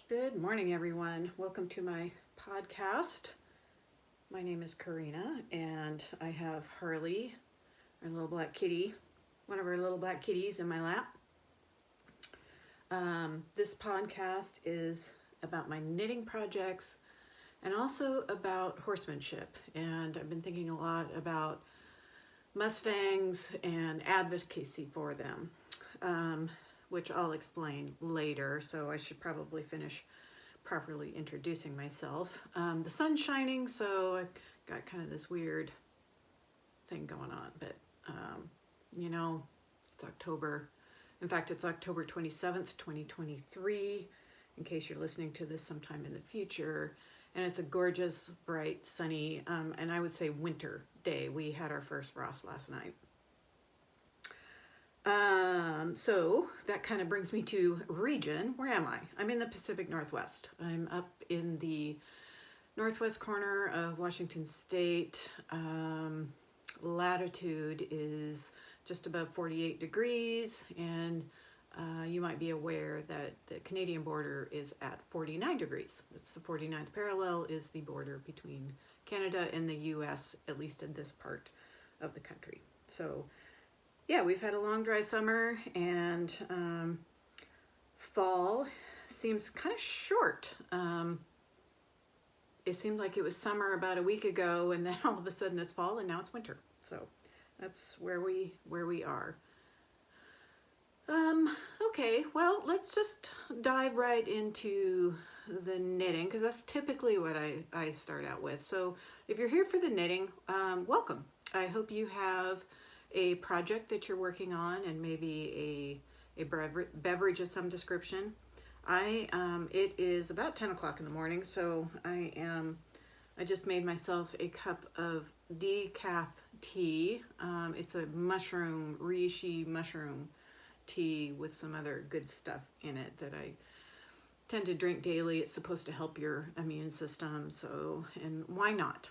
Good morning, everyone. Welcome to my podcast. My name is Corrina, and I have Harley, our little black kitty, one of our little black kitties in my lap. This podcast is about my knitting projects and also about horsemanship. And I've been thinking a lot about Mustangs and advocacy for them. Which I'll explain later, so I should probably finish properly introducing myself. The sun's shining, so I've got kind of this weird thing going on, but it's October. In fact, it's October 27th, 2023, in case you're listening to this sometime in the future, and it's a gorgeous, bright, sunny, and I would say winter day. We had our first frost last night. So that kind of brings me to region. Where am I? I'm in the Pacific Northwest. I'm up in the northwest corner of Washington State. Latitude is just above 48 degrees, and you might be aware that the Canadian border is at 49 degrees. It's the 49th parallel is the border between Canada and the US, at least in this part of the country. So yeah, we've had a long dry summer, and fall seems kind of short. It seemed like it was summer about a week ago, and then all of a sudden it's fall, and now it's winter. So that's where we are. Okay, well, let's just dive right into the knitting, because that's typically what I start out with. So if you're here for the knitting, welcome. I hope you have a project that you're working on, and maybe a beverage of some description. It is about 10 o'clock in the morning, so I just made myself a cup of decaf tea. It's a reishi mushroom tea with some other good stuff in it that I tend to drink daily. It's supposed to help your immune system, and why not?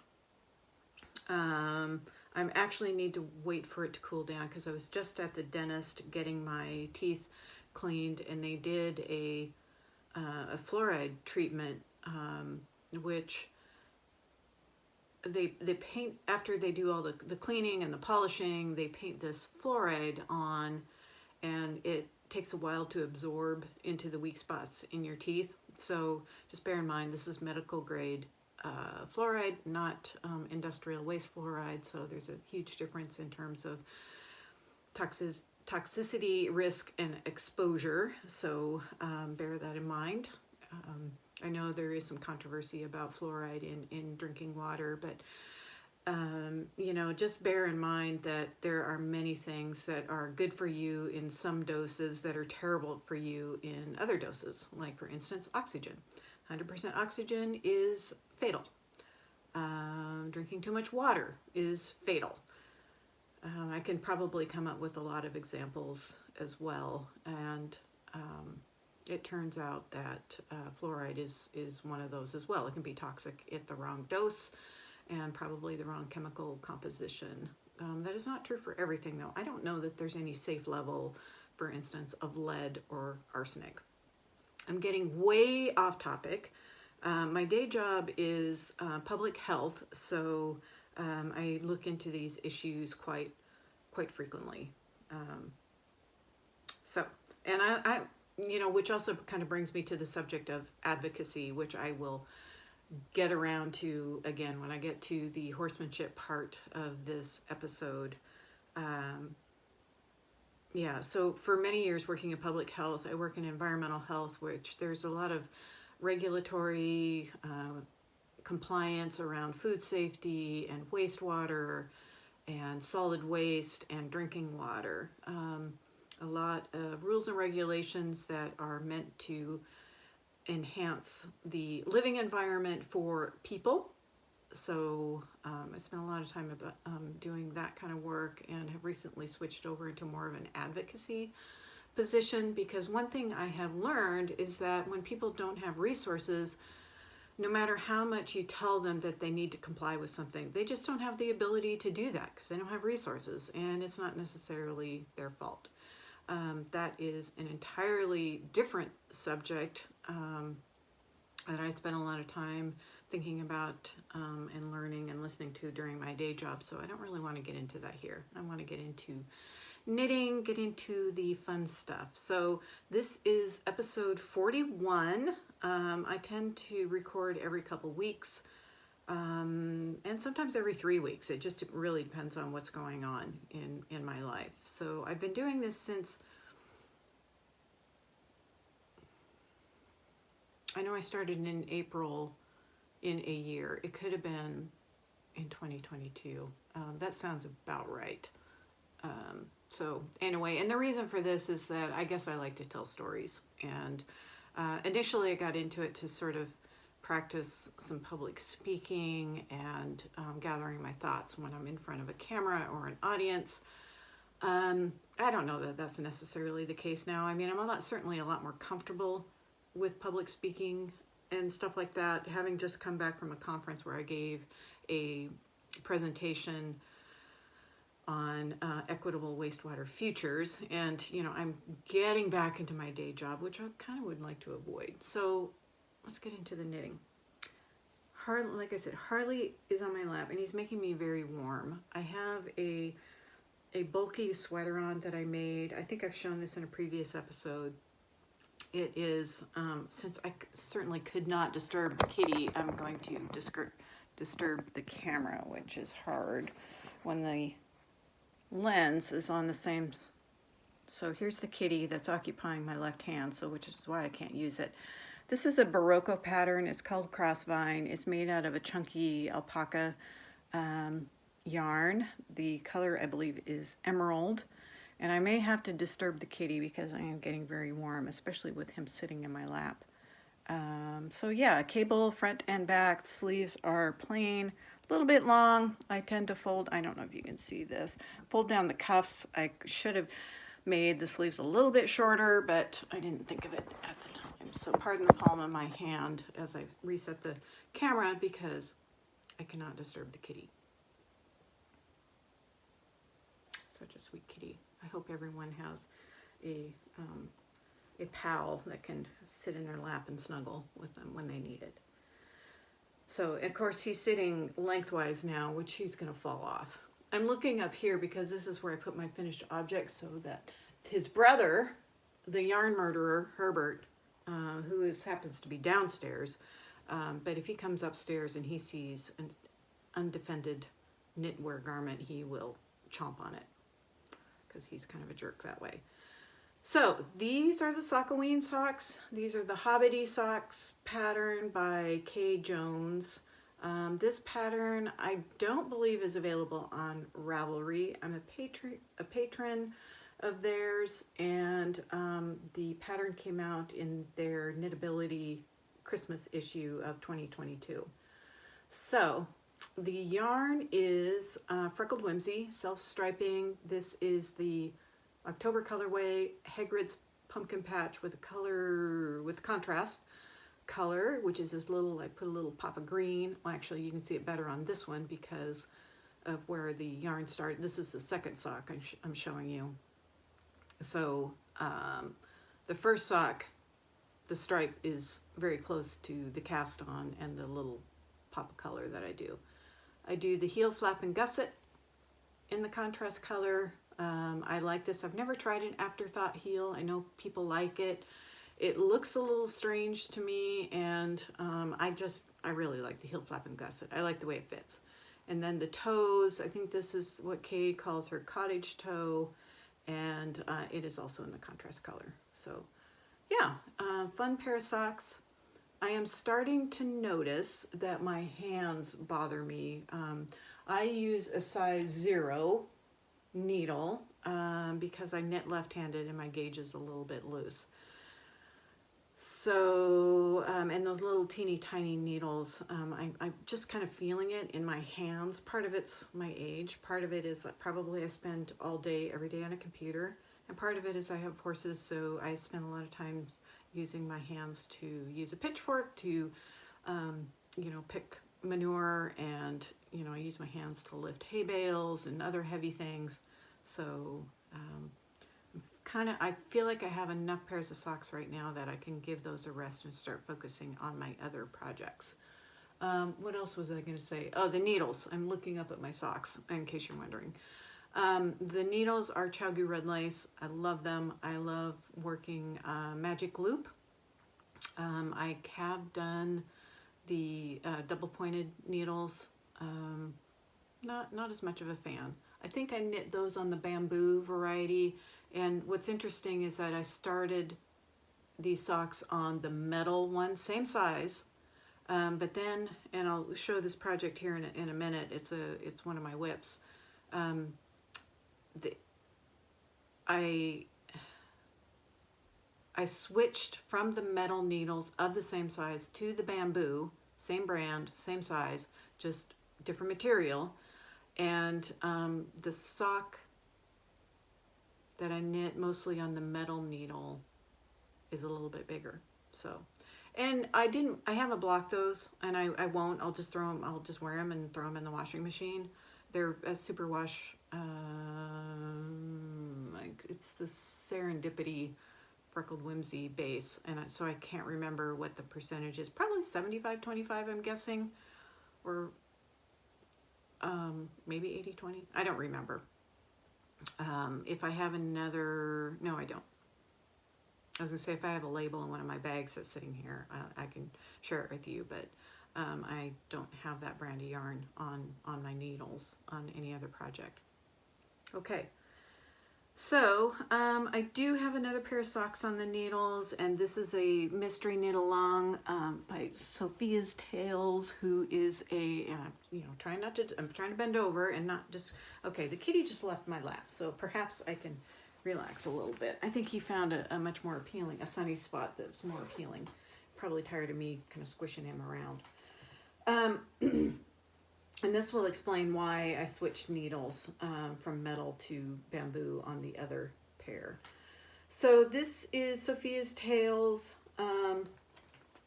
I actually need to wait for it to cool down, because I was just at the dentist getting my teeth cleaned, and they did a fluoride treatment, which they paint after they do all the cleaning and the polishing. They paint this fluoride on, and it takes a while to absorb into the weak spots in your teeth. So just bear in mind, this is medical grade fluoride, not industrial waste fluoride, so there's a huge difference in terms of toxicity, risk, and exposure, so bear that in mind. I know there is some controversy about fluoride in drinking water, but just bear in mind that there are many things that are good for you in some doses that are terrible for you in other doses, like for instance oxygen. 100% oxygen is fatal. Drinking too much water is fatal. I can probably come up with a lot of examples as well, and it turns out that fluoride is one of those as well. It can be toxic at the wrong dose and probably the wrong chemical composition. That is not true for everything, though. I don't know that there's any safe level, for instance, of lead or arsenic. I'm getting way off topic. My day job is public health, so I look into these issues quite frequently. Which also kind of brings me to the subject of advocacy, which I will get around to again when I get to the horsemanship part of this episode. So for many years working in public health, I work in environmental health, which there's a lot of regulatory compliance around food safety and wastewater and solid waste and drinking water. A lot of rules and regulations that are meant to enhance the living environment for people. So I spent a lot of time doing that kind of work, and have recently switched over into more of an advocacy position, because one thing I have learned is that when people don't have resources, no matter how much you tell them that they need to comply with something, they just don't have the ability to do that because they don't have resources, and it's not necessarily their fault. That is an entirely different subject that I spent a lot of time thinking about and learning and listening to during my day job. So I don't really want to get into that here. I want to get into knitting, get into the fun stuff. So this is episode 41. I tend to record every couple weeks, and sometimes every 3 weeks. It just really depends on what's going on in my life. So I've been doing this since, I know I started in April in a year. It could have been in 2022. That sounds about right. So anyway, and the reason for this is that I guess I like to tell stories. And initially I got into it to sort of practice some public speaking and gathering my thoughts when I'm in front of a camera or an audience. I don't know that that's necessarily the case now. I mean, I'm certainly a lot more comfortable with public speaking and stuff like that, having just come back from a conference where I gave a presentation on equitable wastewater futures, and I'm getting back into my day job, which I kind of would like to avoid. So let's get into the knitting. Like I said, Harley is on my lap and he's making me very warm. I have a bulky sweater on that I made. I think I've shown this in a previous episode. It is, since I certainly could not disturb the kitty, I'm going to disturb the camera, which is hard when the lens is on the same. So here's the kitty that's occupying my left hand, so which is why I can't use it. This is a Barocco pattern. It's called Crossvine. It's made out of a chunky alpaca yarn. The color, I believe, is emerald. And I may have to disturb the kitty because I am getting very warm, especially with him sitting in my lap. So yeah, cable front and back. Sleeves are plain, a little bit long. I tend to fold, I don't know if you can see this, fold down the cuffs. I should have made the sleeves a little bit shorter, but I didn't think of it at the time. So pardon the palm of my hand as I reset the camera because I cannot disturb the kitty. Such a sweet kitty. I hope everyone has a pal that can sit in their lap and snuggle with them when they need it. So, of course, he's sitting lengthwise now, which he's going to fall off. I'm looking up here because this is where I put my finished objects so that his brother, the yarn murderer, Herbert, who happens to be downstairs, but if he comes upstairs and he sees an undefended knitwear garment, he will chomp on it, because he's kind of a jerk that way. So these are the Sockoween socks. These are the Hobbity socks pattern by Kay Jones. This pattern I don't believe is available on Ravelry. I'm a patron of theirs, and the pattern came out in their Knitability Christmas issue of 2022. So the yarn is Freckled Whimsy, self-striping. This is the October colorway, Hagrid's Pumpkin Patch with contrast color, which is this little, I put a little pop of green. Well, actually, you can see it better on this one because of where the yarn started. This is the second sock I'm showing you. So the first sock, the stripe is very close to the cast on and the little pop of color that I do. I do the heel, flap, and gusset in the contrast color. I like this. I've never tried an afterthought heel. I know people like it. It looks a little strange to me, and I really like the heel, flap, and gusset. I like the way it fits. And then the toes, I think this is what Kay calls her cottage toe, and it is also in the contrast color. So yeah, fun pair of socks. I am starting to notice that my hands bother me. I use a size 0 needle because I knit left-handed and my gauge is a little bit loose. So, and those little teeny tiny needles, I'm just kind of feeling it in my hands. Part of it's my age. Part of it is that probably I spend all day, every day on a computer. And part of it is I have horses, so I spend a lot of time using my hands to use a pitchfork to, pick manure, and, I use my hands to lift hay bales and other heavy things. So I feel like I have enough pairs of socks right now that I can give those a rest and start focusing on my other projects. What else was I going to say? Oh, the needles. I'm looking up at my socks, in case you're wondering. The needles are Chowgu Red Lace. I love them. I love working magic loop. I have done the double pointed needles. Not as much of a fan. I think I knit those on the bamboo variety. And what's interesting is that I started these socks on the metal one, same size. But then, and I'll show this project here in a minute. It's one of my whips. I switched from the metal needles of the same size to the bamboo, same brand, same size, just different material. And the sock that I knit mostly on the metal needle is a little bit bigger. So, and I haven't blocked those, and I won't. I'll just throw them. I'll just wear them and throw them in the washing machine. They're a superwash. It's the Serendipity Freckled Whimsy base, and so I can't remember what the percentage is. Probably 75-25, I'm guessing, or maybe 80-20. I don't remember. If I have another, no, I don't. I was gonna say if I have a label in one of my bags that's sitting here, I can share it with you, but I don't have that brand of yarn on my needles on any other project. Okay, so I do have another pair of socks on the needles, and this is a mystery knit along by Sofia's Tales, who is a, I'm trying to bend over and not just, okay, the kitty just left my lap, so perhaps I can relax a little bit. I think he found a much more appealing, a sunny spot that's more appealing. Probably tired of me kind of squishing him around. And this will explain why I switched needles from metal to bamboo on the other pair. So this is Sofia's Tales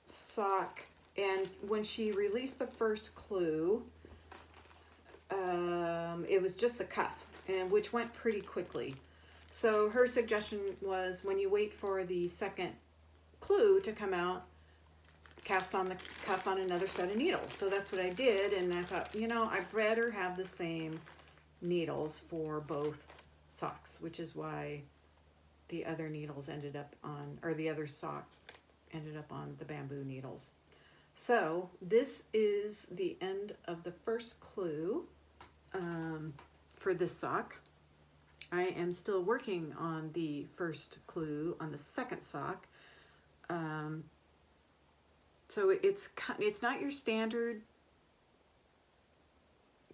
sock, and when she released the first clue, it was just the cuff, and which went pretty quickly. So her suggestion was, when you wait for the second clue to come out, cast on the cuff on another set of needles. So that's what I did, and I thought, I better have the same needles for both socks, which is why the other needles ended up on, or the other sock ended up on the bamboo needles. So this is the end of the first clue for this sock. I am still working on the first clue on the second sock. So it's not your standard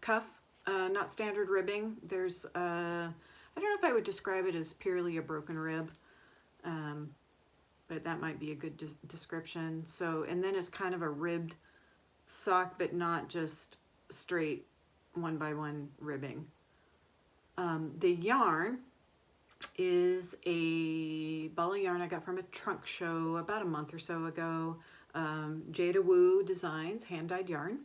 cuff, not standard ribbing. There's, I don't know if I would describe it as purely a broken rib, but that might be a good description. So, and then it's kind of a ribbed sock, but not just straight one by one ribbing. The yarn is a ball of yarn I got from a trunk show about a month or so ago. Jadawoo Designs, hand-dyed yarn.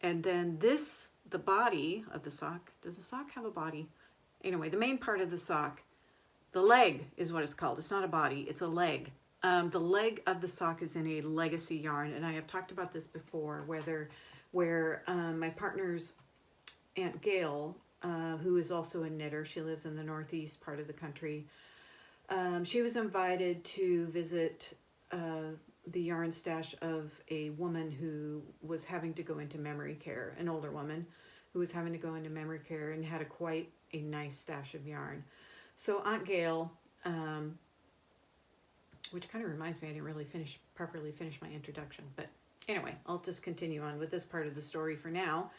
And then the body of the sock, does the sock have a body? Anyway, the main part of the sock, the leg is what it's called. It's not a body, it's a leg. The leg of the sock is in a legacy yarn, and I have talked about this before, where my partner's Aunt Gail, who is also a knitter, she lives in the northeast part of the country, she was invited to visit the yarn stash of a woman who was having to go into memory care, an older woman who was having to go into memory care and had quite a nice stash of yarn. So Aunt Gail, which kind of reminds me I didn't really properly finish my introduction, but anyway, I'll just continue on with this part of the story for now.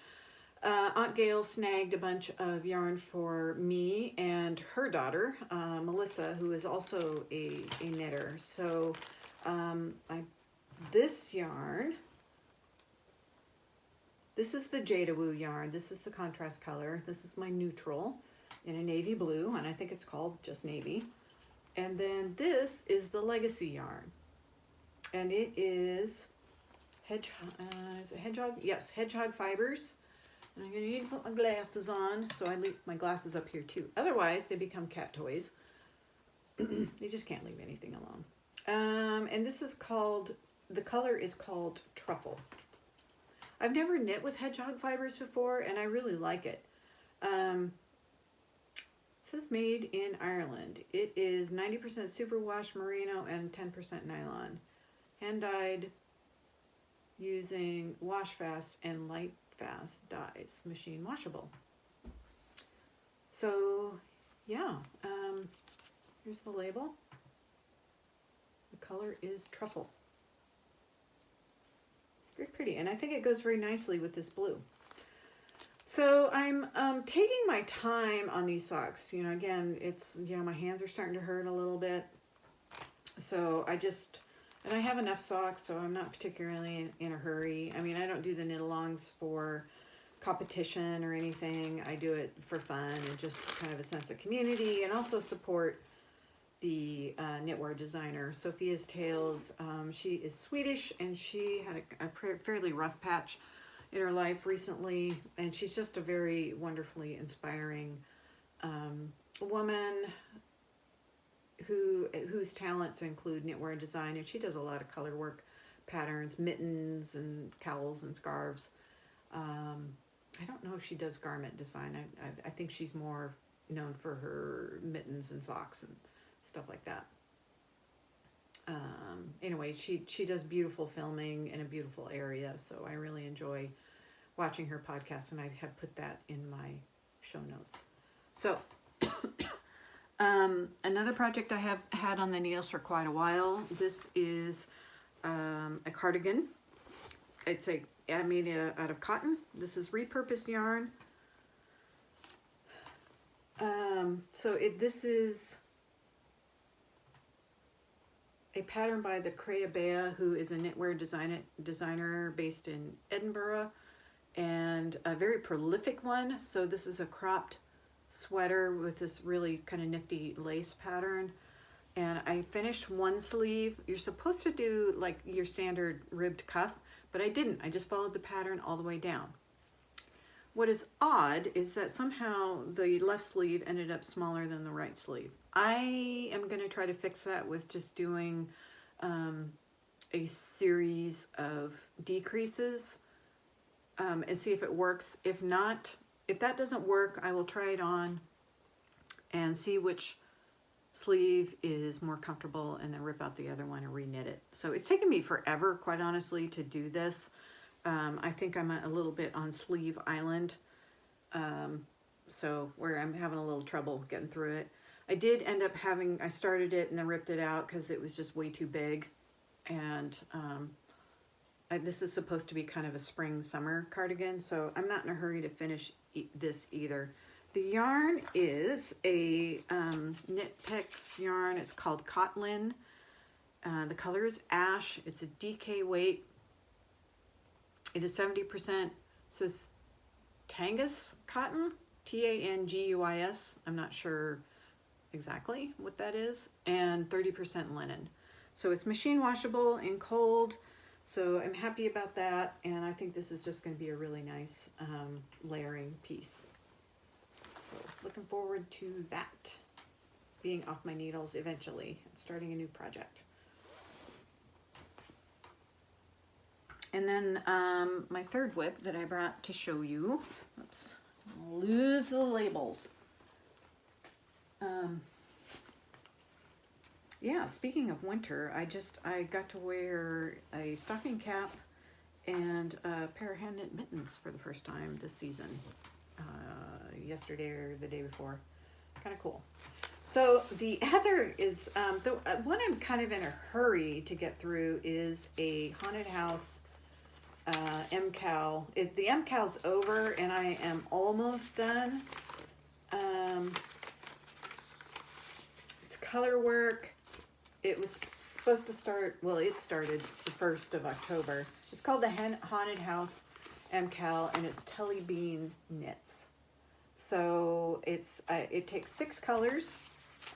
Aunt Gail snagged a bunch of yarn for me and her daughter, Melissa, who is also a knitter. So this yarn, this is the Jadawoo yarn. This is the contrast color. This is my neutral in a navy blue, and I think it's called just navy. And then this is the legacy yarn, and it is hedgehog? Yes, hedgehog fibers. And I'm going to need to put my glasses on, so I leave my glasses up here too. Otherwise, they become cat toys. They just can't leave anything alone. And this is called, the color is called Truffle. I've never knit with hedgehog fibers before, and I really like it. It says made in Ireland. It is 90% superwash merino and 10% nylon. Hand dyed using wash fast and light fast dyes. Machine washable. So yeah, here's the label. The color is Truffle. Very pretty, and I think it goes very nicely with this blue. So I'm taking my time on these socks. You know, again, it's, you know, my hands are starting to hurt a little bit. So I just, and I have enough socks, so I'm not particularly in a hurry. I mean, I don't do the knit-alongs for competition or anything. I do it for fun and just kind of a sense of community, and also support the knitwear designer, Sofia's Tales. She is Swedish, and she had a fairly rough patch in her life recently, and she's just a very wonderfully inspiring woman whose talents include knitwear design, and she does a lot of color work, patterns, mittens, and cowls and scarves. I don't know if she does garment design. I think she's more known for her mittens and socks and stuff like that. Anyway, she does beautiful filming in a beautiful area, so I really enjoy watching her podcast, and I have put that in my show notes. So another project I have had on the needles for quite a while. This is a cardigan. I made it out of cotton. This is repurposed yarn. This is a pattern by the Creabea, who is a knitwear designer based in Edinburgh, and a very prolific one. So this is a cropped sweater with this really kind of nifty lace pattern. And I finished one sleeve. You're supposed to do like your standard ribbed cuff, but I didn't. I just followed the pattern all the way down. What is odd is that somehow the left sleeve ended up smaller than the right sleeve. I am going to try to fix that with just doing a series of decreases and see if it works. If not, if that doesn't work, I will try it on and see which sleeve is more comfortable, and then rip out the other one and reknit it. So it's taken me forever, quite honestly, to do this. I think I'm a little bit on sleeve island, so where I'm having a little trouble getting through it. I did end up I started it and then ripped it out because it was just way too big. And this is supposed to be kind of a spring-summer cardigan, so I'm not in a hurry to finish this either. The yarn is a Knit Picks yarn. It's called Kotlin. The color is ash. It's a DK weight. It is 70%, says Tangus cotton, Tanguis. I'm not sure exactly what that is, and 30% linen. So it's machine washable in cold, so I'm happy about that, and I think this is just going to be a really nice layering piece. So looking forward to that, being off my needles eventually, starting a new project. And then my third whip that I brought to show you, oops, I'll lose the labels. Yeah, speaking of winter, I got to wear a stocking cap and a pair of hand knit mittens for the first time this season. Yesterday or the day before. Kind of cool. So the other is, the one I'm kind of in a hurry to get through is a haunted house MKAL. The MKAL's over and I am almost done. It's color work. It was supposed to start, well, it started the 1st of October. It's called the Haunted House MKAL, and it's Tellybean knits. So it takes 6 colors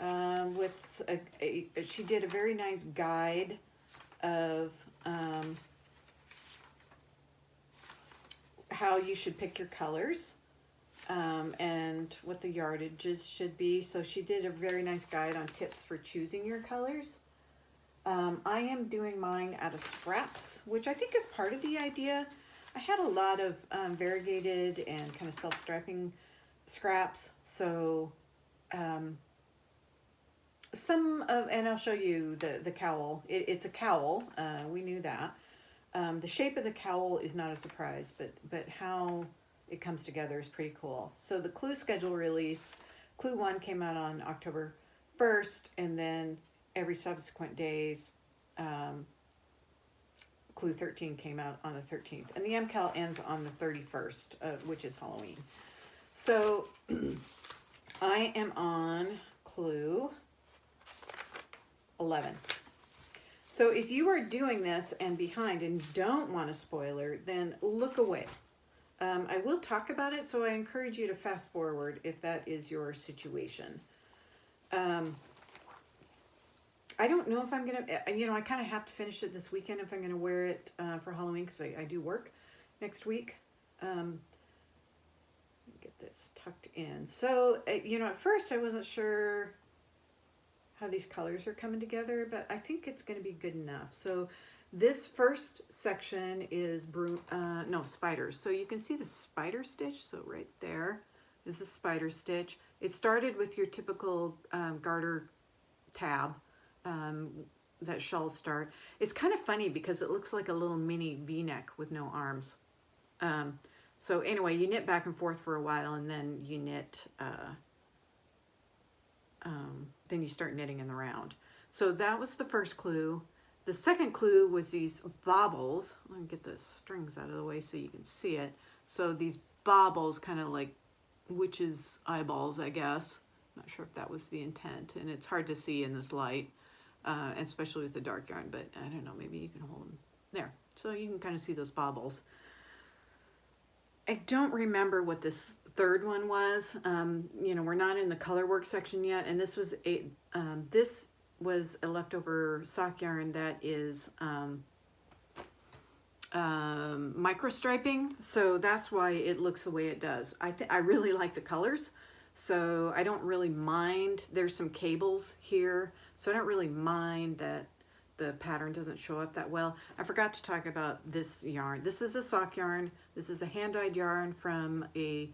with she did a very nice guide of how you should pick your colors. and what the yardages should be. So she did a very nice guide on tips for choosing your colors. I am doing mine out of scraps, which I think is part of the idea. I had a lot of variegated and kind of self-striping scraps. So some of, and I'll show you the cowl. It's a cowl. We knew that. The shape of the cowl is not a surprise, but how it comes together is pretty cool. So the Clue schedule release, Clue 1 came out on October 1st, and then every subsequent days, Clue 13 came out on the 13th. And the MKAL ends on the 31st, which is Halloween. So I am on Clue 11. So if you are doing this and behind and don't want a spoiler, then look away. I will talk about it, so I encourage you to fast forward if that is your situation. I don't know if I'm going to, I kind of have to finish it this weekend if I'm going to wear it for Halloween, because I do work next week. Get this tucked in. So, at first I wasn't sure how these colors are coming together, but I think it's going to be good enough. So this first section is spiders. So you can see the spider stitch. So right there is a spider stitch. It started with your typical garter tab that shawls start. It's kind of funny because it looks like a little mini V-neck with no arms. So anyway, you knit back and forth for a while, and then you knit, then you start knitting in the round. So that was the first clue. The second clue was these bobbles. Let me get the strings out of the way so you can see it. So these bobbles, kind of like witches' eyeballs, I guess. Not sure if that was the intent, and it's hard to see in this light, especially with the dark yarn, but I don't know, maybe you can hold them there. So you can kind of see those bobbles. I don't remember what this third one was. We're not in the color work section yet, and this was a leftover sock yarn that is micro striping, so that's why it looks the way it does. I really like the colors, so I don't really mind. There's some cables here, so I don't really mind that the pattern doesn't show up that well. I forgot to talk about this yarn. This is a sock yarn. This is a hand-dyed yarn from a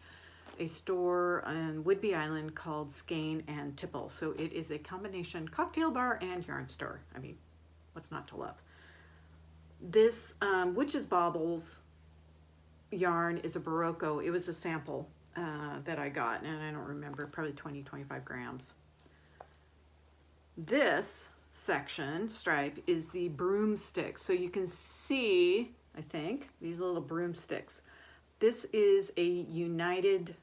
store on Whidbey Island called Skein and Tipple. So it is a combination cocktail bar and yarn store. I mean, what's not to love? This Witch's Baubles yarn is a Barocco. It was a sample that I got, and I don't remember, probably 20-25 grams. This section stripe is the broomstick. So you can see, I think, these little broomsticks. This is a United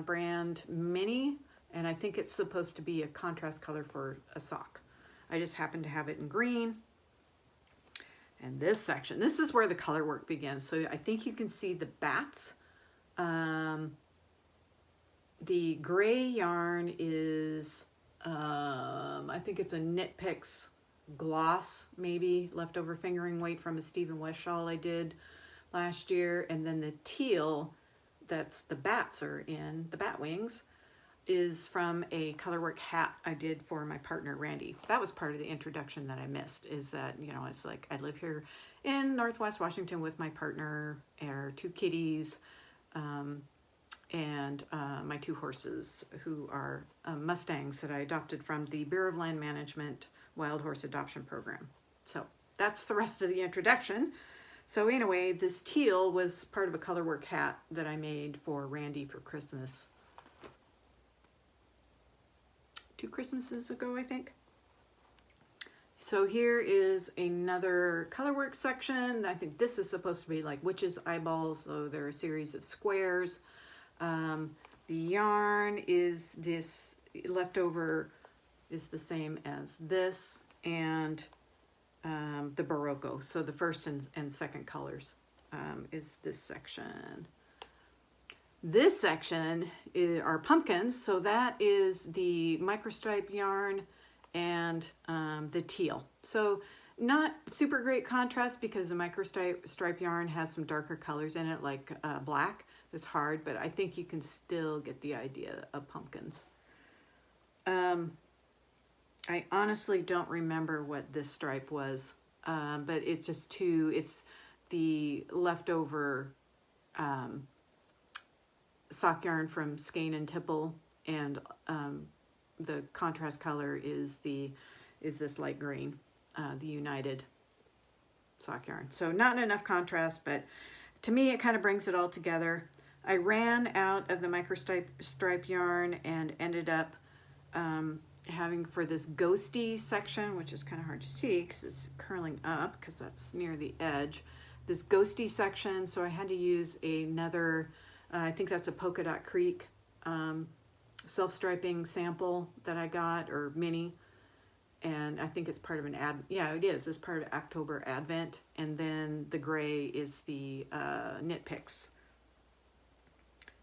brand mini, and I think it's supposed to be a contrast color for a sock. I just happen to have it in green. And this section, this is where the color work begins. So I think you can see the bats. The gray yarn is, I think it's a Knit Picks gloss, maybe leftover fingering weight from a Stephen West shawl I did last year. And then the teal, that's the bats are in, the bat wings, is from a colorwork hat I did for my partner Randy. That was part of the introduction that I missed, is that, it's like I live here in Northwest Washington with my partner, our two kitties, and my two horses, who are Mustangs that I adopted from the Bureau of Land Management Wild Horse Adoption Program. So that's the rest of the introduction. So anyway, this teal was part of a colorwork hat that I made for Randy for Christmas. 2 Christmases ago, I think. So here is another colorwork section. I think this is supposed to be like witch's eyeballs, so there are a series of squares. The yarn is this leftover is the same as this, and the Barocco. So the first and second colors is this section. This section are pumpkins, so that is the microstripe yarn and the teal. So not super great contrast because the microstripe yarn has some darker colors in it, like black. is hard, but I think you can still get the idea of pumpkins. I honestly don't remember what this stripe was, but it's just it's the leftover sock yarn from Skein and Tipple, and the contrast color is this light green, the United sock yarn. So not enough contrast, but to me it kind of brings it all together. I ran out of the micro stripe yarn and ended up having for this ghosty section, which is kind of hard to see because it's curling up because that's near the edge, this ghosty section. So I had to use another, I think that's a Polka Dot Creek self-striping sample that I got, or mini. And I think it's part of an yeah, it is. It's part of October Advent. And then the gray is the Knit Picks.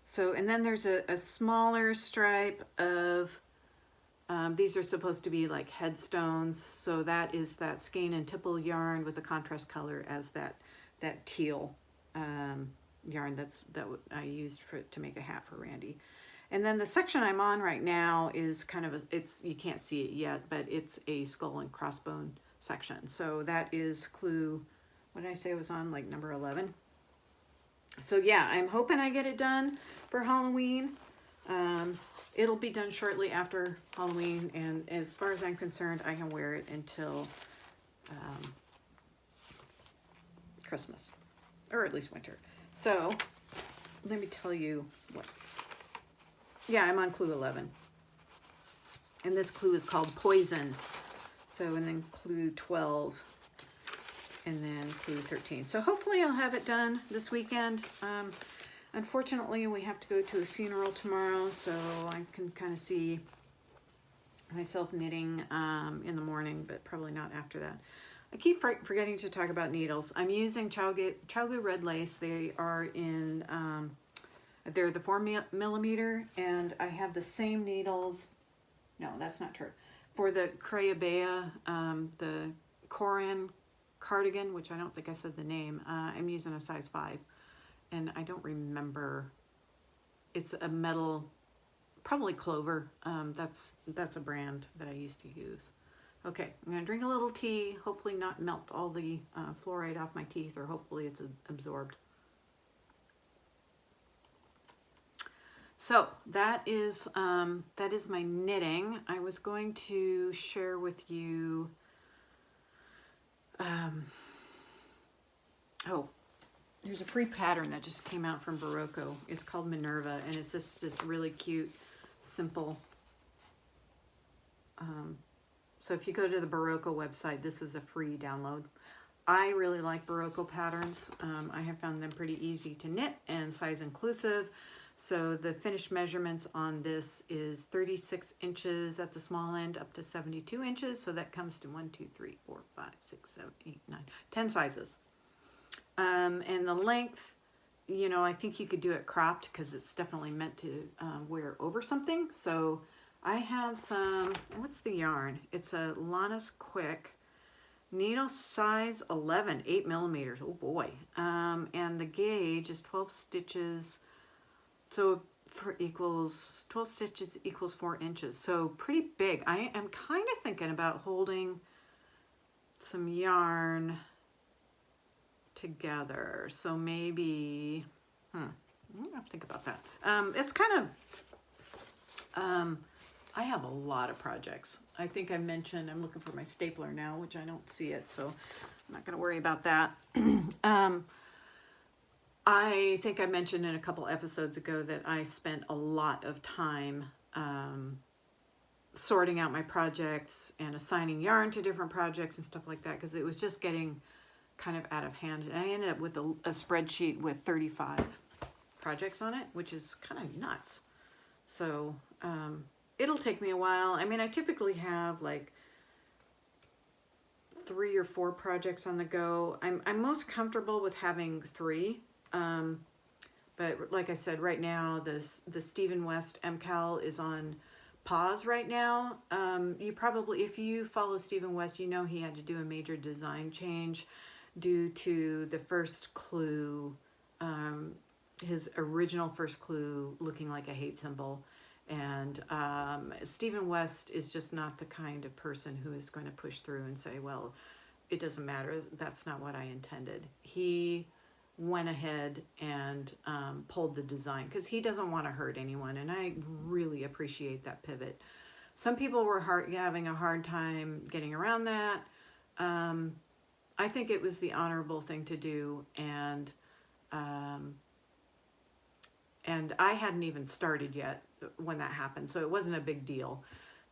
So, and then there's a smaller stripe of, these are supposed to be like headstones. So that is that Skein and Tipple yarn with the contrast color as that teal yarn that I used to make a hat for Randy. And then the section I'm on right now is kind of you can't see it yet, but it's a skull and crossbone section. So that is clue, what did I say it was on, like number 11? So yeah, I'm hoping I get it done for Halloween. It'll be done shortly after Halloween, and as far as I'm concerned, I can wear it until Christmas, or at least winter. So let me tell you what. Yeah, I'm on clue 11. And this clue is called Poison. So, and then clue 12. And then clue 13. So hopefully I'll have it done this weekend. Unfortunately, we have to go to a funeral tomorrow, so I can kind of see myself knitting in the morning, but probably not after that. I keep forgetting to talk about needles. I'm using Chalgu Red Lace. They are in... they're the 4mm, and I have the same needles. No, that's not true. For the Creabea, the Corran cardigan, which I don't think I said the name, I'm using a size 5. And I don't remember. It's a metal, probably Clover. That's a brand that I used to use. Okay, I'm gonna drink a little tea, hopefully not melt all the fluoride off my teeth, or hopefully it's absorbed. So that is my knitting. I was going to share with you, there's a free pattern that just came out from Barocco. It's called Minerva, and it's just this really cute, simple. So if you go to the Barocco website, this is a free download. I really like Barocco patterns. I have found them pretty easy to knit and size inclusive. So the finished measurements on this is 36 inches at the small end up to 72 inches. So that comes to 1, 2, 3, 4, 5, 6, 7, 8, 9, 10 sizes. And the length, you know, I think you could do it cropped because it's definitely meant to wear over something. So I have some, what's the yarn? It's a Lannis Quick needle size 11, 8mm. Oh boy. And the gauge is 12 stitches. So for 12 stitches equals 4 inches. So pretty big. I am kind of thinking about holding some yarn together. So maybe, I have to think about that. It's kind of, I have a lot of projects. I think I mentioned, I'm looking for my stapler now, which I don't see it, so I'm not going to worry about that. I think I mentioned in a couple episodes ago that I spent a lot of time sorting out my projects and assigning yarn to different projects and stuff like that, because it was just getting kind of out of hand. And I ended up with a spreadsheet with 35 projects on it, which is kind of nuts. So it'll take me a while. I mean, I typically have like 3 or 4 projects on the go. I'm most comfortable with having 3. But like I said, right now, the Stephen West MKAL is on pause right now. You probably, if you follow Stephen West, you know he had to do a major design change due to the first clue his original first clue looking like a hate symbol. And Stephen West is just not the kind of person who is going to push through and say, well, it doesn't matter, that's not what I intended. He went ahead and pulled the design because he doesn't want to hurt anyone, and I really appreciate that pivot. Some people were having a hard time getting around that. I think it was the honorable thing to do, and I hadn't even started yet when that happened, so it wasn't a big deal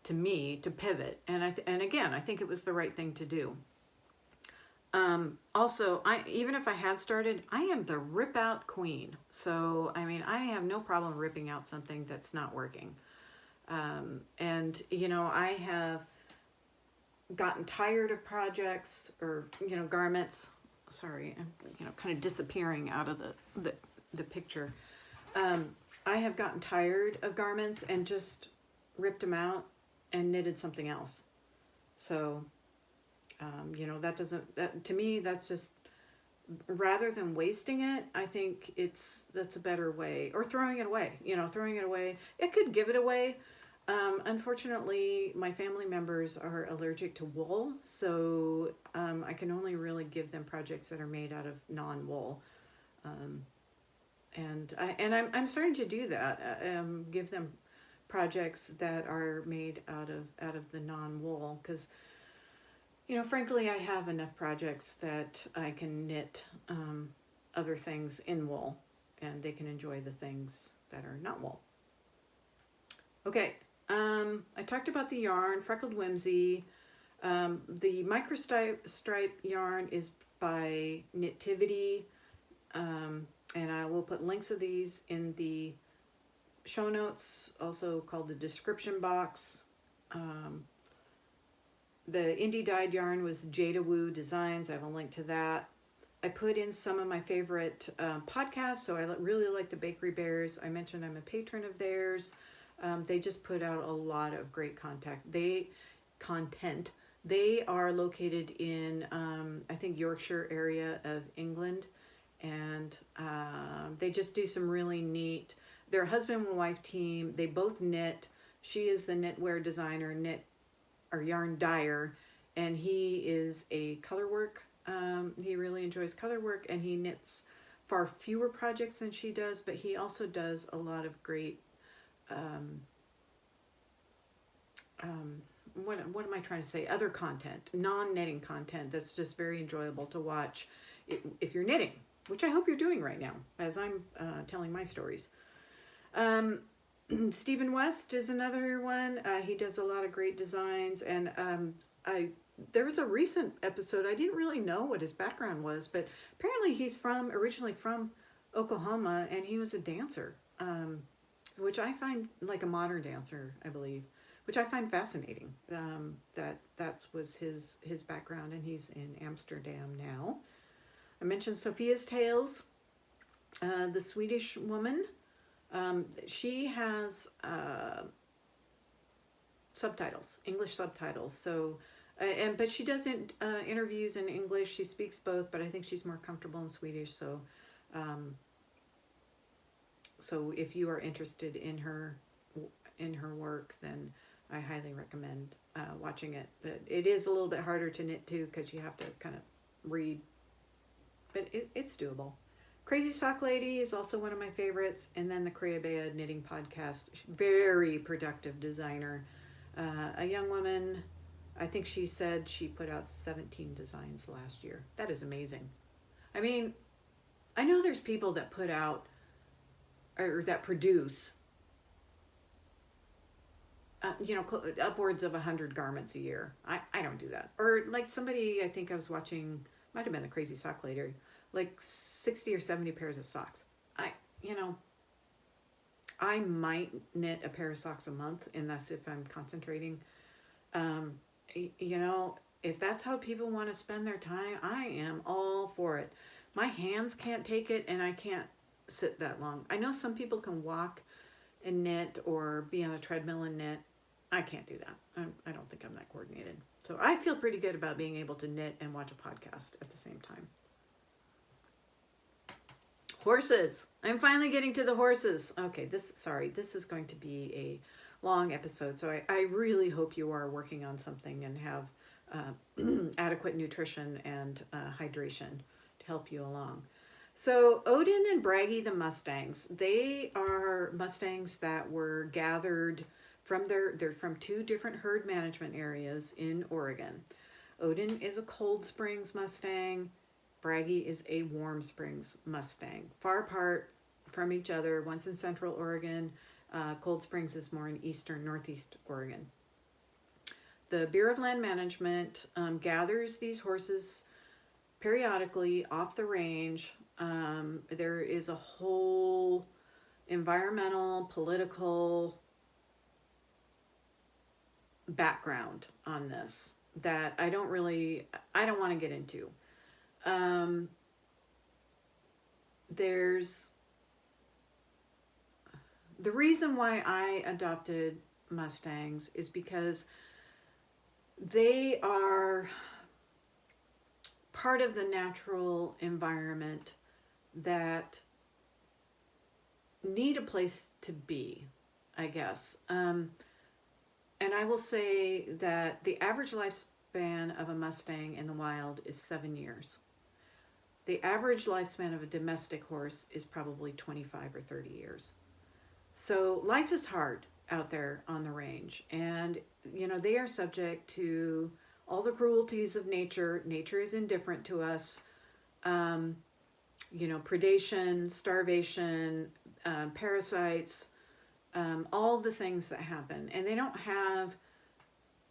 to me to pivot. And again, I think it was the right thing to do. Also, even if I had started, I am the rip out queen. So, I mean, I have no problem ripping out something that's not working. And, you know, I have gotten tired of projects or, you know, garments. Sorry, I'm, you know, kind of disappearing out of the picture. I have gotten tired of garments and just ripped them out and knitted something else. So, you know, to me, that's just, rather than wasting it, I think that's a better way, or throwing it away, you know, throwing it away. It could give it away. Unfortunately, my family members are allergic to wool, so I can only really give them projects that are made out of non-wool. And I'm starting to do that. Give them projects that are made out of the non-wool, because, you know, frankly, I have enough projects that I can knit other things in wool, and they can enjoy the things that are not wool. Okay, I talked about the yarn, Freckled Whimsy. The microstripe yarn is by Knitivity, and I will put links of these in the show notes, also called the description box. The indie dyed yarn was Jadawoo Designs. I have a link to that. I put in some of my favorite podcasts. So I really like the Bakery Bears. I mentioned I'm a patron of theirs. They just put out a lot of great content. They are located in, I think, Yorkshire area of England. And they just do some really neat, they're a husband and wife team. They both knit. She is the knitwear designer, yarn dyer, and he is a color work. He really enjoys color work, and he knits far fewer projects than she does, but he also does a lot of great, what am I trying to say? Other content, non-knitting content that's just very enjoyable to watch if you're knitting, which I hope you're doing right now as I'm telling my stories. Stephen West is another one. He does a lot of great designs, and there was a recent episode. I didn't really know what his background was, but apparently he's originally from Oklahoma, and he was a dancer, which I find, like a modern dancer, I believe, which I find fascinating. That was his background, and he's in Amsterdam now. I mentioned Sofia's Tales, the Swedish woman. She has subtitles, English subtitles. So, but she doesn't interviews in English. She speaks both, but I think she's more comfortable in Swedish. So, so if you are interested in her work, then I highly recommend watching it. But it is a little bit harder to knit too, because you have to kind of read. But it's doable. Crazy Sock Lady is also one of my favorites. And then the Creabea Knitting Podcast, very productive designer. A young woman, I think she said she put out 17 designs last year. That is amazing. I mean, I know there's people that put out, or that produce, you know, upwards of 100 garments a year. I don't do that. Or like somebody, I think I was watching, might have been the Crazy Sock Lady, like 60 or 70 pairs of socks. I might knit a pair of socks a month, and that's if I'm concentrating. You know, if that's how people want to spend their time, I am all for it. My hands can't take it, and I can't sit that long. I know some people can walk and knit or be on a treadmill and knit. I can't do that. I don't think I'm that coordinated. So I feel pretty good about being able to knit and watch a podcast at the same time. Horses. I'm finally getting to the horses. Okay, this is going to be a long episode, so I really hope you are working on something and have adequate nutrition and hydration to help you along. So Odin and Bragi, the Mustangs, they are Mustangs that were gathered from they're from two different herd management areas in Oregon. Odin is a Cold Springs Mustang. Bragi is a Warm Springs Mustang. Far apart from each other. One's in Central Oregon. Cold Springs is more in eastern, northeast Oregon. The Bureau of Land Management gathers these horses periodically off the range. There is a whole environmental, political background on this that I don't want to get into. There's the reason why I adopted Mustangs is because they are part of the natural environment that need a place to be, I guess. And I will say that the average lifespan of a Mustang in the wild is 7 years. The average lifespan of a domestic horse is probably 25 or 30 years. So life is hard out there on the range, and they are subject to all the cruelties of nature. Nature is indifferent to us. Predation, starvation, parasites, all the things that happen, and they don't have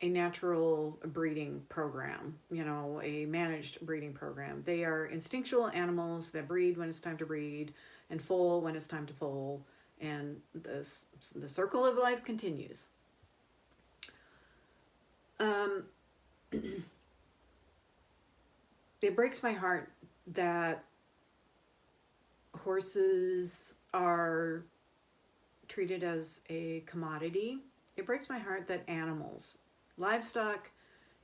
a natural breeding program, a managed breeding program. They are instinctual animals that breed when it's time to breed and foal when it's time to foal, and the circle of life continues. It breaks my heart that horses are treated as a commodity. It breaks my heart that animals, livestock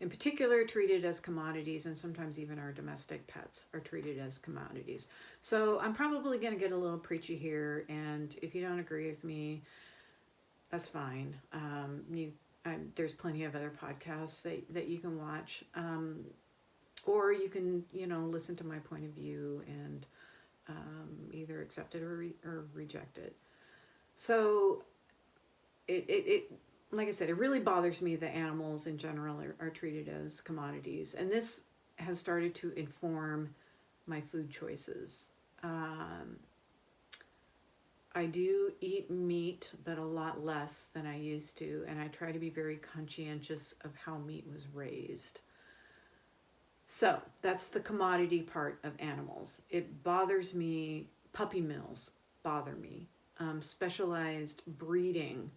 in particular, are treated as commodities, and sometimes even our domestic pets are treated as commodities. So I'm probably going to get a little preachy here, and if you don't agree with me, that's fine. There's plenty of other podcasts that you can watch, or you can listen to my point of view and either accept it or reject it. So it like I said, it really bothers me that animals in general are treated as commodities, and this has started to inform my food choices. I do eat meat, but a lot less than I used to, and I try to be very conscientious of how meat was raised. So that's the commodity part of animals. It bothers me. Puppy mills bother me. Specialized breeding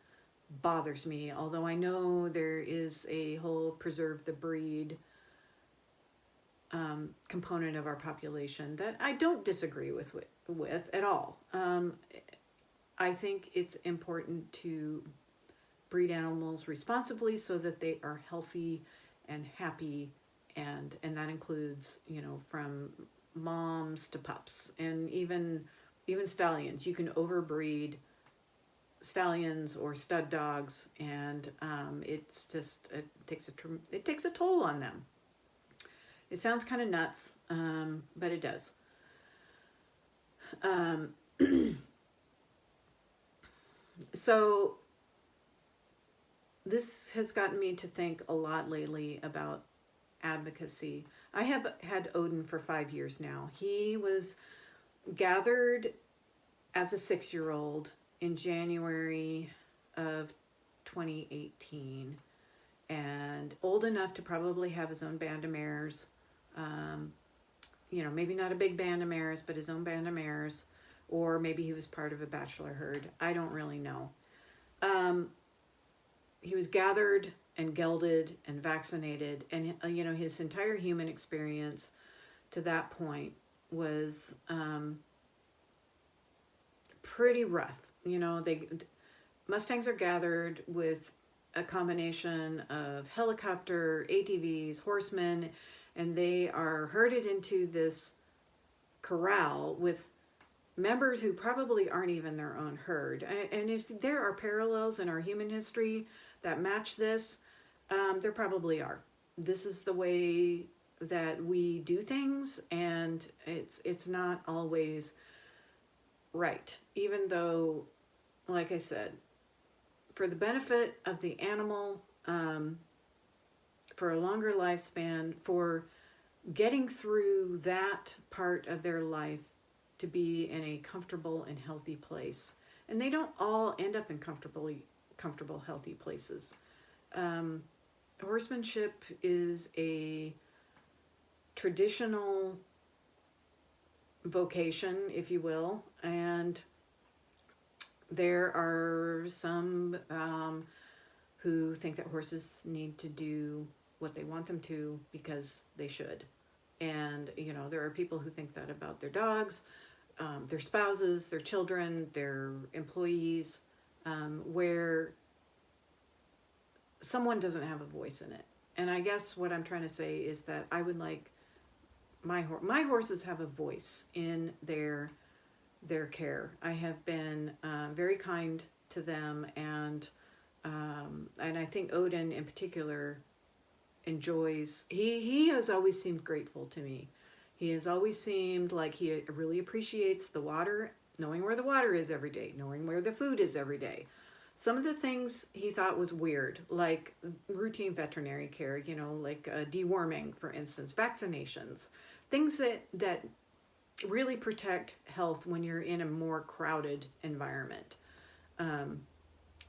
bothers me, although I know there is a whole preserve the breed component of our population that I don't disagree with at all. I think it's important to breed animals responsibly so that they are healthy and happy, and that includes, from moms to pups, and even stallions. You can overbreed stallions or stud dogs, and it takes a toll on them. It sounds kind of nuts, but it does. So this has gotten me to think a lot lately about advocacy. I have had Odin for 5 years now. He was gathered as a 6-year-old in January of 2018, and old enough to probably have his own band of mares. Maybe not a big band of mares, but his own band of mares, or maybe he was part of a bachelor herd. I don't really know. He was gathered and gelded and vaccinated, and his entire human experience to that point was pretty rough. Mustangs are gathered with a combination of helicopter, ATVs, horsemen, and they are herded into this corral with members who probably aren't even their own herd. And if there are parallels in our human history that match this, there probably are. This is the way that we do things, and it's not always right. Even though, like I said, for the benefit of the animal, for a longer lifespan, for getting through that part of their life to be in a comfortable and healthy place. And they don't all end up in comfortable, healthy places. Horsemanship is a traditional vocation, if you will, and there are some who think that horses need to do what they want them to because they should. And, you know, there are people who think that about their dogs, their spouses, their children, their employees, where someone doesn't have a voice in it. And I guess what I'm trying to say is that I would like my horses have a voice in their care. I have been very kind to them, and I think Odin in particular enjoys. He has always seemed grateful to me. He has always seemed like he really appreciates the water, knowing where the water is every day, knowing where the food is every day. Some of the things he thought was weird, like routine veterinary care, you know, like deworming, for instance, vaccinations, things that really protect health when you're in a more crowded environment.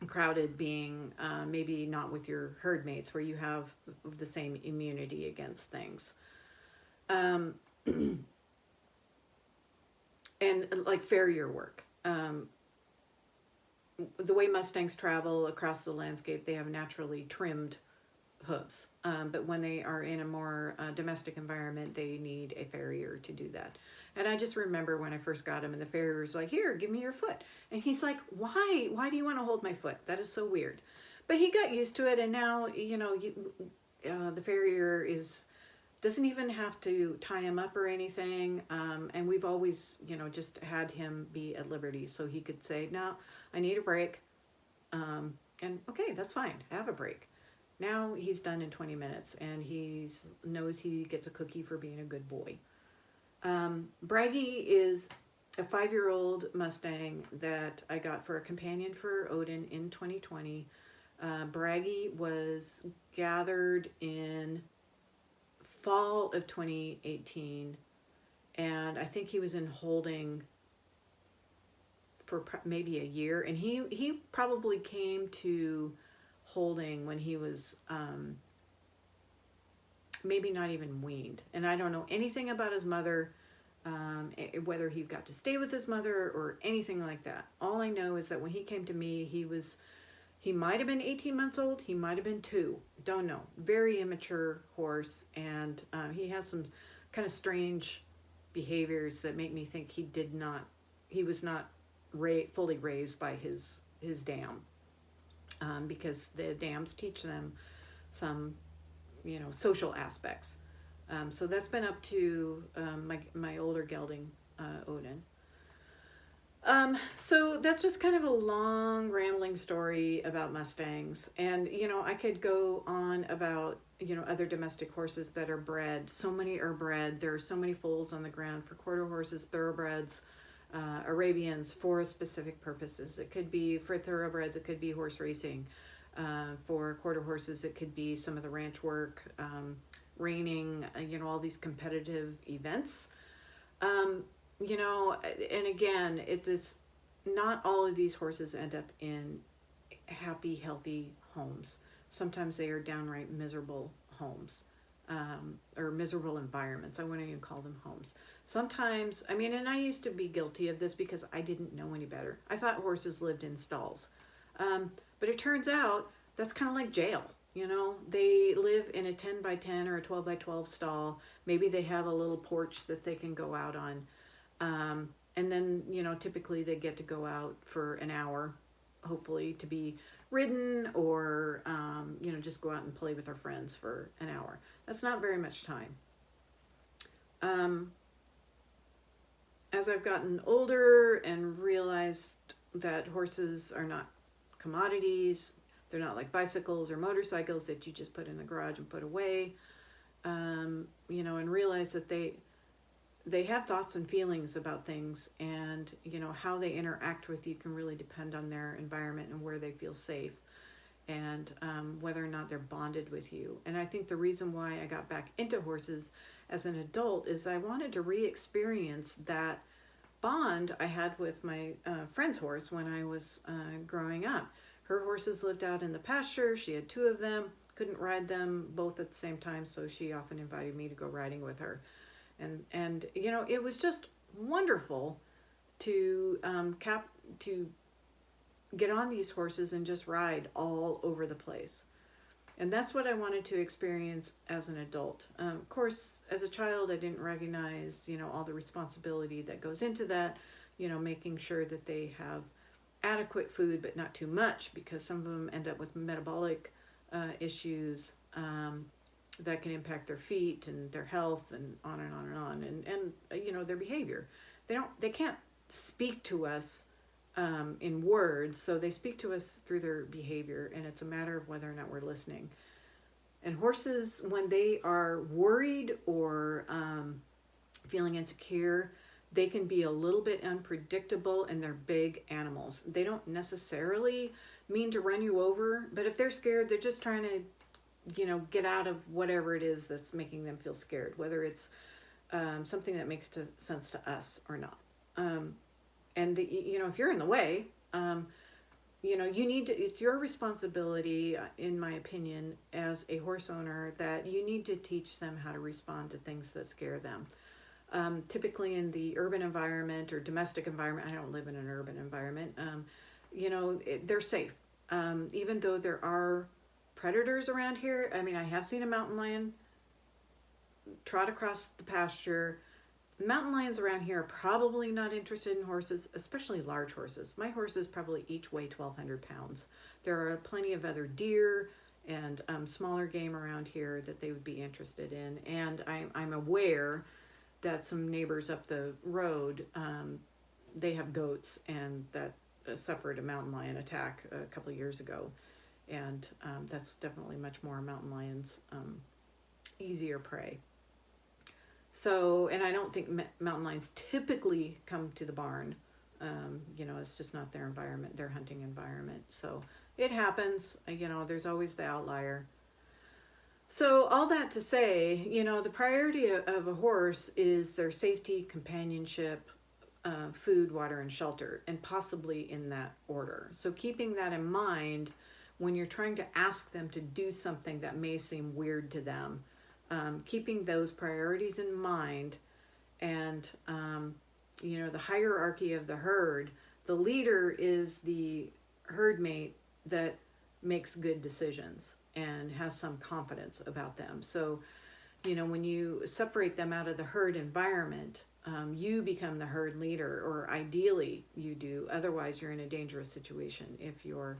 Crowded being maybe not with your herd mates where you have the same immunity against things. And like farrier work. The way Mustangs travel across the landscape, they have naturally trimmed hooves. But when they are in a more domestic environment, they need a farrier to do that. And I just remember when I first got him and the farrier's like, here, give me your foot. And he's like, why? Why do you want to hold my foot? That is so weird. But he got used to it, and now, you know, the farrier doesn't even have to tie him up or anything. And we've always, you know, just had him be at liberty so he could say, no, I need a break. And okay, that's fine. Have a break. Now he's done in 20 minutes, and he knows he gets a cookie for being a good boy. Bragi is a 5-year-old Mustang that I got for a companion for Odin in 2020. Bragi was gathered in fall of 2018, and I think he was in holding for maybe a year, and he probably came to holding when he was maybe not even weaned. And I don't know anything about his mother, whether he got to stay with his mother or anything like that. All I know is that when he came to me, he might have been 18 months old, he might have been 2, don't know. Very immature horse, and he has some kind of strange behaviors that make me think he was not fully raised by his dam, because the dams teach them some, you know, social aspects. So that's been up to my older gelding, Odin. So that's just kind of a long rambling story about Mustangs. And, you know, I could go on about, you know, other domestic horses that are bred. So many are bred. There are so many foals on the ground for quarter horses, thoroughbreds, Arabians for specific purposes. It could be for thoroughbreds, it could be horse racing. For quarter horses, it could be some of the ranch work, reining, you know, all these competitive events. You know, and again, it's not all of these horses end up in happy, healthy homes. Sometimes they are downright miserable homes, or miserable environments. I wouldn't even call them homes. Sometimes, I mean, and I used to be guilty of this because I didn't know any better. I thought horses lived in stalls. But it turns out that's kind of like jail. You know, they live in a 10 by 10 or a 12 by 12 stall. Maybe they have a little porch that they can go out on. And then, you know, typically they get to go out for an hour, hopefully to be ridden, or, you know, just go out and play with our friends for an hour. That's not very much time. as I've gotten older and realized that horses are not commodities, they're not like bicycles or motorcycles that you just put in the garage and put away, you know, and realize that they have thoughts and feelings about things, and you know how they interact with you can really depend on their environment and where they feel safe, and whether or not they're bonded with you. And I think the reason why I got back into horses as an adult is I wanted to re-experience that bond I had with my friend's horse when I was growing up. Her horses lived out in the pasture. She had two of them, couldn't ride them both at the same time, so she often invited me to go riding with her. And you know, it was just wonderful to to get on these horses and just ride all over the place. And that's what I wanted to experience as an adult. Of course, as a child, I didn't recognize, you know, all the responsibility that goes into that, you know, making sure that they have adequate food, but not too much, because some of them end up with metabolic issues that can impact their feet and their health and on and on and on. And you know, their behavior. They can't speak to us in words, so they speak to us through their behavior, and it's a matter of whether or not we're listening. And horses, when they are worried or feeling insecure, they can be a little bit unpredictable, and they're big animals. They don't necessarily mean to run you over, but if they're scared, they're just trying to, you know, get out of whatever it is that's making them feel scared, whether it's something that makes sense to us or not. And you know, if you're in the way, you know, you need to, it's your responsibility, in my opinion, as a horse owner, that you need to teach them how to respond to things that scare them. Typically in the urban environment or domestic environment, I don't live in an urban environment, you know, they're safe. Even though there are predators around here, I mean, I have seen a mountain lion trot across the pasture. Mountain lions around here are probably not interested in horses, especially large horses. My horses probably each weigh 1,200 pounds. There are plenty of other deer and smaller game around here that they would be interested in. And I'm aware that some neighbors up the road, they have goats, and that suffered a mountain lion attack a couple of years ago. And that's definitely much more mountain lions, easier prey. So, and I don't think mountain lions typically come to the barn. You know, it's just not their environment, their hunting environment. So it happens, you know, there's always the outlier. So all that to say, you know, the priority of a horse is their safety, companionship, food, water, and shelter, and possibly in that order. So keeping that in mind when you're trying to ask them to do something that may seem weird to them, keeping those priorities in mind, and you know, the hierarchy of the herd, the leader is the herd mate that makes good decisions and has some confidence about them. So, you know, when you separate them out of the herd environment, you become the herd leader, or ideally you do. Otherwise, you're in a dangerous situation if your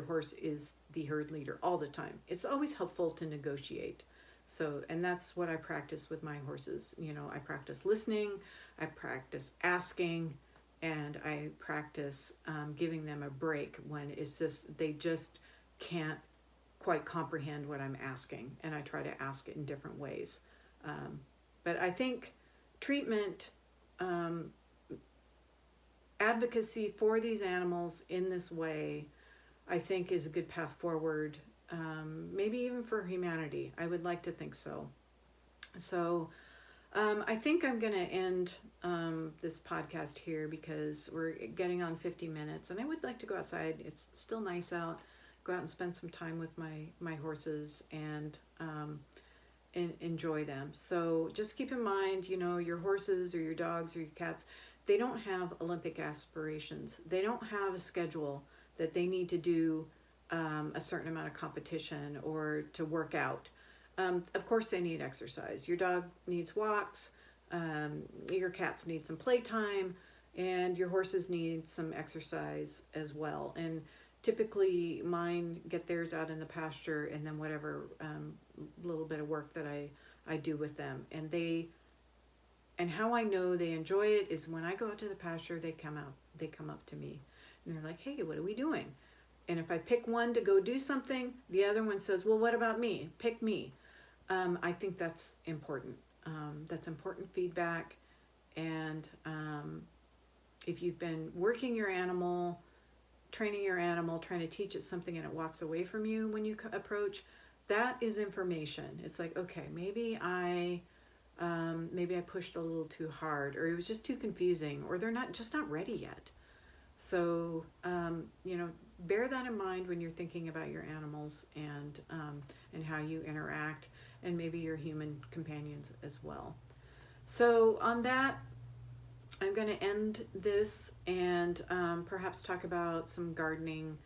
horse is the herd leader all the time. It's always helpful to negotiate. So, and that's what I practice with my horses. You know, I practice listening, I practice asking, and I practice giving them a break when it's just, they just can't quite comprehend what I'm asking. And I try to ask it in different ways. But I think treatment, advocacy for these animals in this way, I think is a good path forward, maybe even for humanity. I would like to think so. So I think I'm going to end this podcast here because we're getting on 50 minutes, and I would like to go outside. It's still nice out. Go out and spend some time with my horses and enjoy them. So just keep in mind, you know, your horses or your dogs or your cats, they don't have Olympic aspirations. They don't have a schedule that they need to do a certain amount of competition or to work out. Of course they need exercise. Your dog needs walks, your cats need some playtime, and your horses need some exercise as well. And typically mine get theirs out in the pasture, and then whatever little bit of work that I do with them. And And how I know they enjoy it is when I go out to the pasture, they come up to me and they're like, hey, what are we doing? And if I pick one to go do something, the other one says, well, what about me? Pick me. I think that's important. That's important feedback. And if you've been working your animal, training your animal, trying to teach it something and it walks away from you when you approach, that is information. It's like, okay, maybe I pushed a little too hard, or it was just too confusing, or they're just not ready yet. So, bear that in mind when you're thinking about your animals and how you interact, and maybe your human companions as well. So on that, I'm going to end this and perhaps talk about some gardening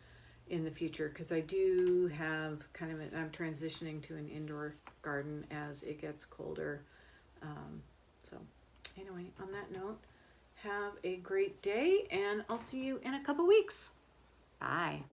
in the future, because I do have I'm transitioning to an indoor garden as it gets colder. So anyway, on that note, have a great day, and I'll see you in a couple weeks. Bye.